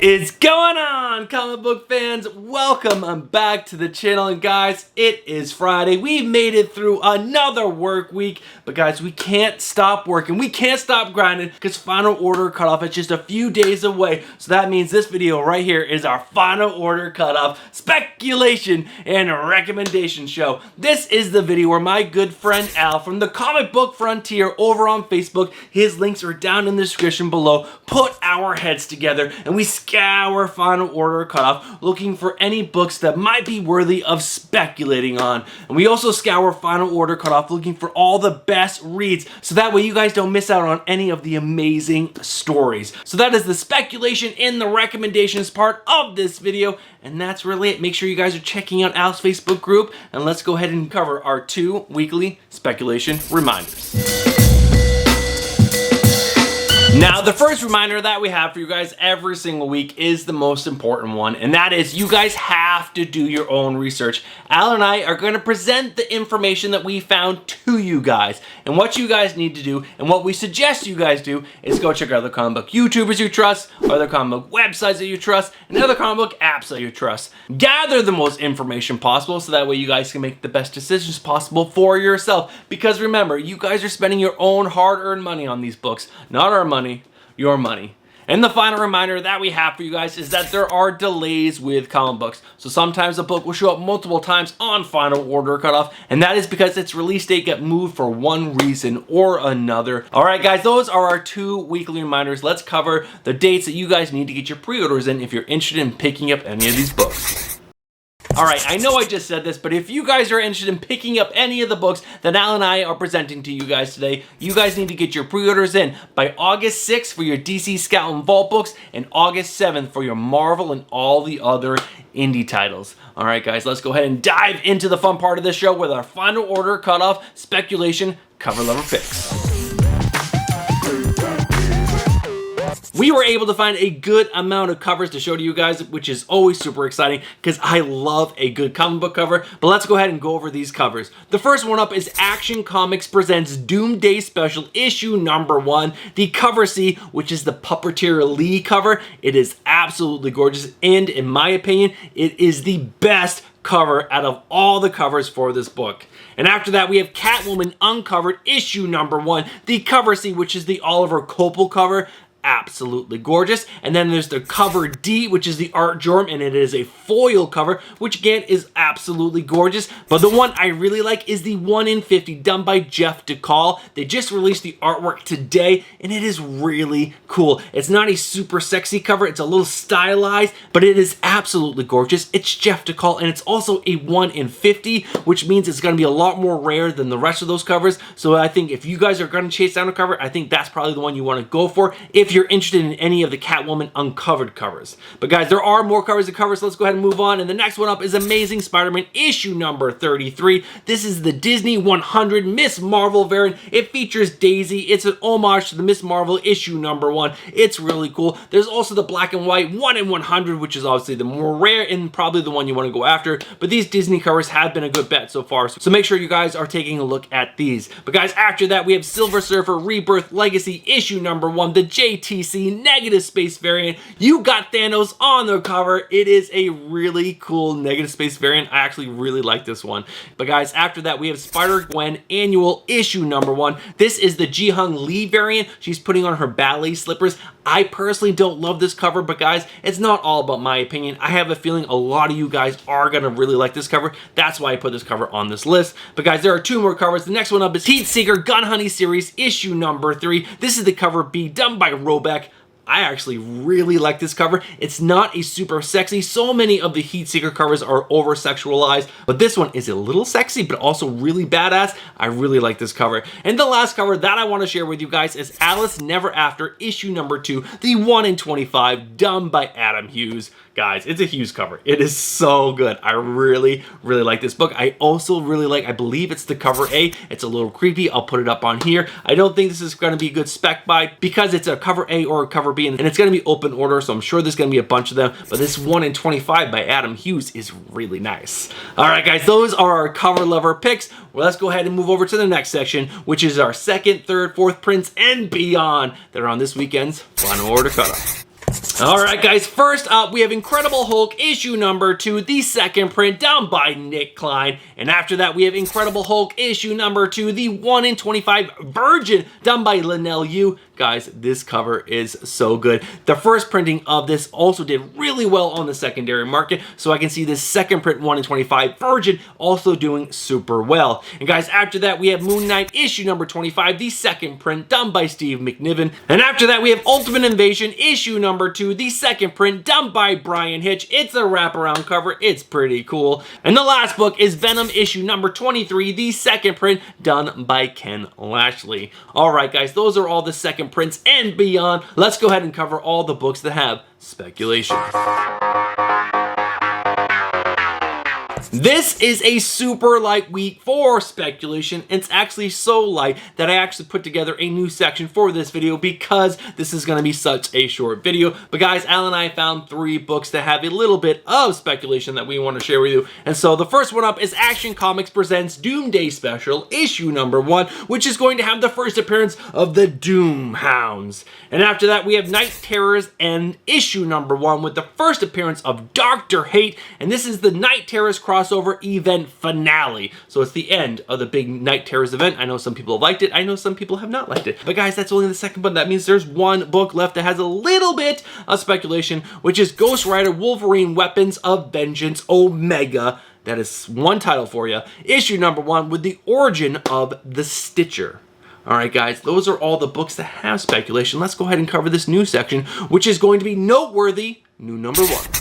is going on, comic book fans? Welcome back to the channel, and guys, it is Friday. We've made it through another work week, but guys, we can't stop working. We can't stop grinding because final order cutoff is just a few days away. So that means this video right here is our final order cutoff speculation and recommendation show. This is the video where my good friend Al from the Comic Book Frontier over on Facebook, his links are down in the description below, put our heads together and we scour final order cutoff looking for any books that might be worthy of speculating on. And we also scour final order cutoff looking for all the best reads so that way you guys don't miss out on any of the amazing stories. So that is the speculation and the recommendations part of this video, and that's really it. Make sure you guys are checking out Al's Facebook group, and let's go ahead and cover our 2 weekly speculation reminders. Now, the first reminder that we have for you guys every single week is the most important one, and that is you guys have to do your own research. Al and I are going to present the information that we found to you guys, and what you guys need to do, and what we suggest you guys do, is go check out other comic book YouTubers you trust, other comic book websites that you trust, and other comic book apps that you trust. Gather the most information possible so that way you guys can make the best decisions possible for yourself, because remember, you guys are spending your own hard-earned money on these books, not our money. Your money. And the final reminder that we have for you guys is that there are delays with comic books. So sometimes a book will show up multiple times on final order cutoff, and that is because its release date got moved for one reason or another. Alright guys, those are our 2 weekly reminders. Let's cover the dates that you guys need to get your pre-orders in if you're interested in picking up any of these books. Alright, I know I just said this, but if you guys are interested in picking up any of the books that Al and I are presenting to you guys today, you guys need to get your pre-orders in by August 6th for your DC Scout and Vault books, and August 7th for your Marvel and all the other indie titles. Alright guys, let's go ahead and dive into the fun part of this show with our final order cutoff speculation cover level picks. We were able to find a good amount of covers to show to you guys, which is always super exciting because I love a good comic book cover. But let's go ahead and go over these covers. The first one up is Action Comics presents Doomsday Special issue number 1, the cover C, which is the Puppeteer Lee cover. It is absolutely gorgeous, and in my opinion, it is the best cover out of all the covers for this book. And after that, we have Catwoman Uncovered issue number 1, the cover C, which is the Oliver Copel cover. Absolutely gorgeous. And then there's the cover D, which is the Art Jorm, and it is a foil cover, which again is absolutely gorgeous. But the one I really like is the 1 in 50 done by Jeff DeCall. They just released the artwork today, and it is really cool. It's not a super sexy cover, it's a little stylized, but it is absolutely gorgeous. It's Jeff DeCall, and it's also a 1 in 50, which means it's going to be a lot more rare than the rest of those covers. So I think if you guys are going to chase down a cover, I think that's probably the one you want to go for if you're interested in any of the Catwoman Uncovered covers. But guys, there are more covers to cover, so let's go ahead and move on. And the next one up is Amazing Spider-Man issue number 33. This is the Disney 100 Miss Marvel variant. It features Daisy. It's an homage to the Miss Marvel issue number 1. It's really cool. There's also the black and white 1 in 100, which is obviously the more rare and probably the one you want to go after. But these Disney covers have been a good bet so far, so make sure you guys are taking a look at these. But guys, after that, we have Silver Surfer Rebirth Legacy issue number 1, the JTC negative space variant. You got Thanos on the cover. It is a really cool negative space variant. I actually really like this one. But guys, after that, we have Spider-Gwen annual issue number 1. This is the Ji-Hung Lee variant. She's putting on her ballet slippers. I personally don't love this cover, but guys, it's not all about my opinion. I have a feeling a lot of you guys are gonna really like this cover. That's why I put this cover on this list. But guys, there are 2 more covers. The next one up is Heat Seeker Gun Honey Series issue number 3. This is the cover B done by Robeck. I actually really like this cover. It's not a super sexy. So many of the Heat Seeker covers are over-sexualized, but this one is a little sexy, but also really badass. I really like this cover. And the last cover that I want to share with you guys is Alice Never After issue number 2, the 1 in 25, done by Adam Hughes. Guys, it's a Hughes cover. It is so good. I really, really like this book. I also really like, I believe it's the cover A. It's a little creepy. I'll put it up on here. I don't think this is going to be a good spec buy because it's a cover A or a cover B, and it's going to be open order, so I'm sure there's going to be a bunch of them, but this 1 in 25 by Adam Hughes is really nice. All right, guys, those are our cover lever picks. Well, let's go ahead and move over to the next section, which is our 2nd, 3rd, 4th prints and beyond that are on this weekend's final order cutoff. Alright guys, first up we have Incredible Hulk issue number 2, the second print, done by Nick Klein. And after that we have Incredible Hulk issue number 2, the 1 in 25 Virgin, done by Linnell Yu. Guys, this cover is so good. The first printing of this also did really well on the secondary market, so I can see this second print 1 in 25 Virgin also doing super well. And guys, after that we have Moon Knight issue number 25, the second print, done by Steve McNiven. And after that we have Ultimate Invasion issue number 2, the second print, done by Brian Hitch. It's a wraparound cover, it's pretty cool. And the last book is Venom issue number 23, the second print, done by Ken Lashley. Alright guys, those are all the second prints and beyond. Let's go ahead and cover all the books that have speculation. This is a super light week for speculation. It's actually so light that I actually put together a new section for this video because this is going to be such a short video. But guys, Al and I found 3 books that have a little bit of speculation that we want to share with you. And so the first one up is Action Comics presents Doomsday Special issue number 1, which is going to have the first appearance of the Doom Hounds. And after that we have Night Terrors and issue number 1 with the first appearance of Dr. Hate. And this is the Night Terrors crossover event finale. So it's the end of the big Night Terrors event. I know some people have liked it. I know some people have not liked it. But guys, that's only the second one. That means there's one book left that has a little bit of speculation, which is Ghost Rider Wolverine Weapons of Vengeance Omega. That is one title for you. Issue number 1 with the origin of the Stitcher. Alright guys, those are all the books that have speculation. Let's go ahead and cover this new section, which is going to be noteworthy new number 1s.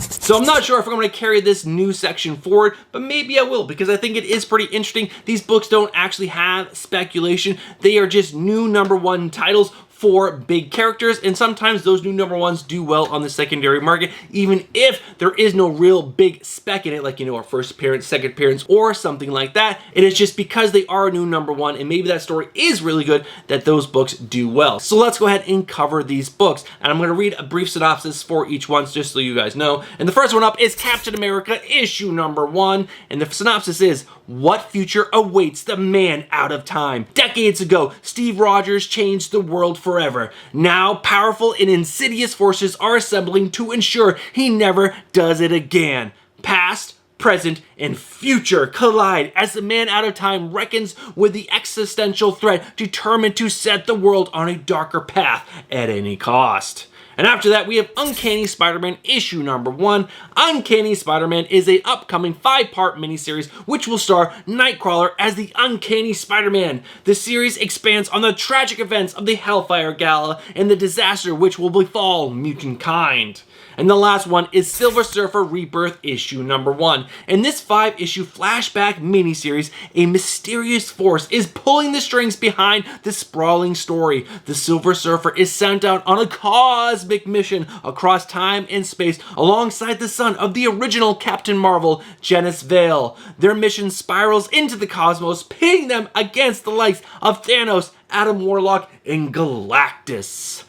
So I'm not sure if I'm going to carry this new section forward, but maybe I will because I think it is pretty interesting. These books don't actually have speculation. They are just new number 1 titles for big characters, and sometimes those new number 1s do well on the secondary market, even if there is no real big spec in it, like, you know, a first appearance, second appearance, or something like that. It is just because they are a new number 1, and maybe that story is really good, that those books do well. So let's go ahead and cover these books, and I'm going to read a brief synopsis for each one, just so you guys know. And the first one up is Captain America issue number 1, and the synopsis is, what future awaits the man out of time? Decades ago, Steve Rogers changed the world forever. Now, powerful and insidious forces are assembling to ensure he never does it again. Past, present, and future collide as the man out of time reckons with the existential threat, determined to set the world on a darker path at any cost. And after that, we have Uncanny Spider-Man issue number 1. Uncanny Spider-Man is an upcoming 5-part miniseries which will star Nightcrawler as the Uncanny Spider-Man. The series expands on the tragic events of the Hellfire Gala and the disaster which will befall mutant kind. And the last one is Silver Surfer Rebirth issue number 1. In this 5-issue flashback miniseries, a mysterious force is pulling the strings behind the sprawling story. The Silver Surfer is sent out on a cosmic mission across time and space alongside the son of the original Captain Marvel, Janice Vale. Their mission spirals into the cosmos, pitting them against the likes of Thanos, Adam Warlock, and Galactus.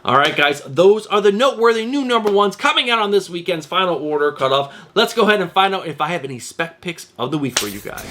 Alright guys, those are the noteworthy new number 1s coming out on this weekend's final order cutoff. Let's go ahead and find out if I have any spec picks of the week for you guys.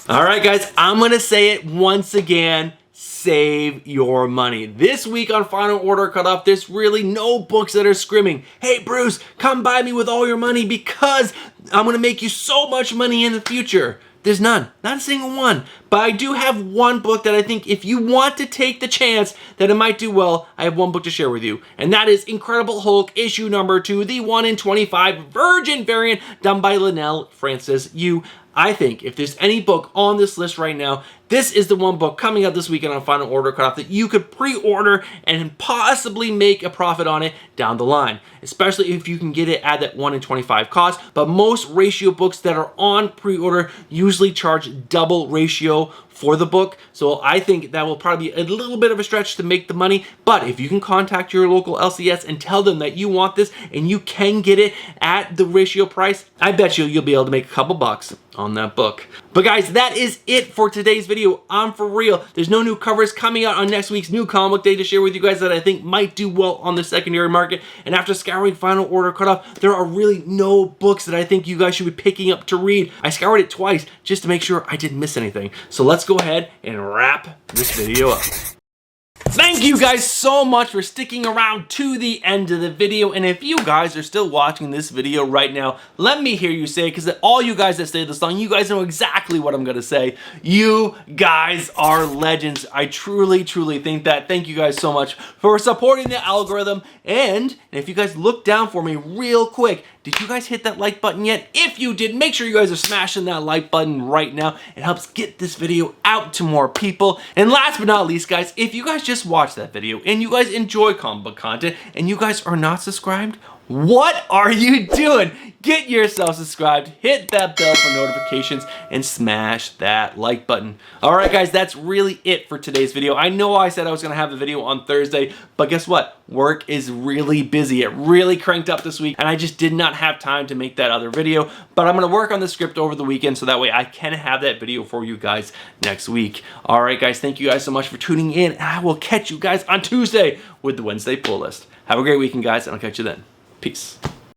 Alright guys, I'm going to say it once again. Save your money. This week on Final Order Cutoff, there's really no books that are screaming, hey Bruce, come buy me with all your money because I'm going to make you so much money in the future. There's none. Not a single one. But I do have one book that I think if you want to take the chance that it might do well, I have one book to share with you. And that is Incredible Hulk issue number 2, the 1 in 25 Virgin variant done by Linnell Francis Yu. I think if there's any book on this list right now, this is the one book coming out this weekend on Final Order Cutoff that you could pre-order and possibly make a profit on it down the line, especially if you can get it at that 1 in 25 cost. But most ratio books that are on pre-order usually charge double ratio for the book, so I think that will probably be a little bit of a stretch to make the money. But if you can contact your local LCS and tell them that you want this and you can get it at the ratio price, I bet you'll be able to make a couple bucks on that book. But guys, that is it for today's video. I'm for real. There's no new covers coming out on next week's New Comic Book Day to share with you guys that I think might do well on the secondary market. And after scouring Final Order Cutoff, there are really no books that I think you guys should be picking up to read. I scoured it twice just to make sure I didn't miss anything. So let's go ahead and wrap this video up. Thank you guys so much for sticking around to the end of the video, and if you guys are still watching this video right now, let me hear you say it, because all you guys that stay this long, you guys know exactly what I'm gonna say. You guys are legends. I truly think that. Thank you guys so much for supporting the algorithm, and if you guys look down for me real quick, did you guys hit that like button yet? If you did, make sure you guys are smashing that like button right now. It helps get this video out to more people. And last but not least, guys, if you guys just watched that video and you guys enjoy comic book content and you guys are not subscribed, what are you doing? Get yourself subscribed, hit that bell for notifications, and smash that like button. All right, guys, that's really it for today's video. I know I said I was gonna have a video on Thursday, but guess what? Work is really busy. It really cranked up this week, and I just did not have time to make that other video, but I'm gonna work on the script over the weekend so that way I can have that video for you guys next week. All right, guys, thank you guys so much for tuning in, and I will catch you guys on Tuesday with the Wednesday pull list. Have a great weekend, guys, and I'll catch you then. Peace.